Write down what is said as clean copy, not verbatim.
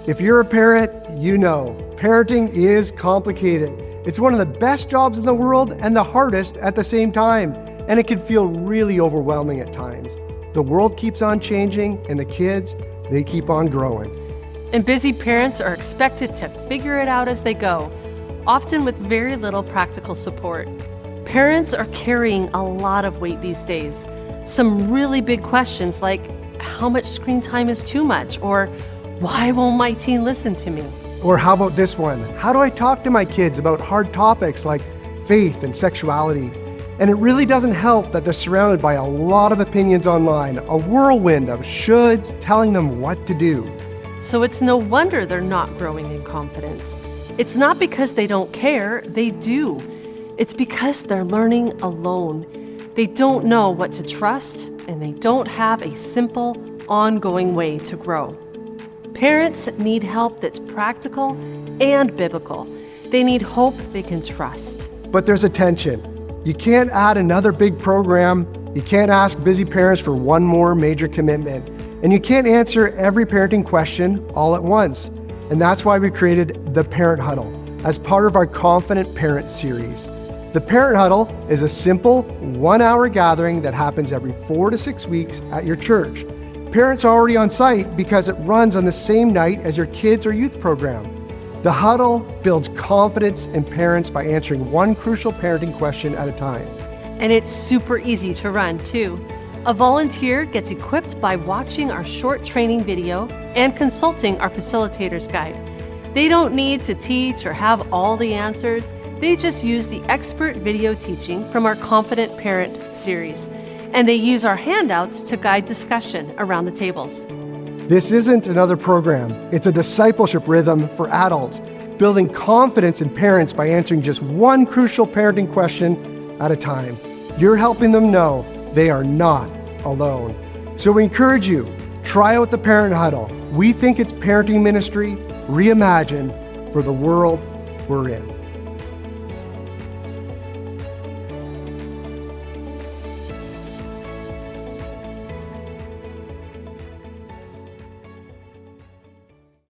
If you're a parent, you know parenting is complicated. It's one of the best jobs in the world and the hardest at the same time, and it can feel really overwhelming at times. The world keeps on changing, and the kids, they keep on growing. And busy parents are expected to figure it out as they go, often with very little practical support. Parents are carrying a lot of weight these days. Some really big questions like, how much screen time is too much? Or why won't my teen listen to me? Or how about this one? How do I talk to my kids about hard topics like faith and sexuality? And it really doesn't help that they're surrounded by a lot of opinions online, a whirlwind of shoulds telling them what to do. So it's no wonder they're not growing in confidence. It's not because they don't care, they do. It's because they're learning alone. They don't know what to trust, and they don't have a simple, ongoing way to grow. Parents need help that's practical and biblical. They need hope they can trust. But there's a tension. You can't add another big program, you can't ask busy parents for one more major commitment, and you can't answer every parenting question all at once. And that's why we created the Parent Huddle as part of our Confident Parent series. The Parent Huddle is a simple 1-hour gathering that happens every 4 to 6 weeks at your church. Parents are already on site because it runs on the same night as your kids or youth program. The Huddle builds confidence in parents by answering one crucial parenting question at a time. And it's super easy to run, too. A volunteer gets equipped by watching our short training video and consulting our facilitator's guide. They don't need to teach or have all the answers. They just use the expert video teaching from our Confident Parent series. And they use our handouts to guide discussion around the tables. This isn't another program. It's a discipleship rhythm for adults, building confidence in parents by answering just one crucial parenting question at a time. You're helping them know they are not alone. So we encourage you, try out the Parent Huddle. We think it's parenting ministry reimagined for the world we're in.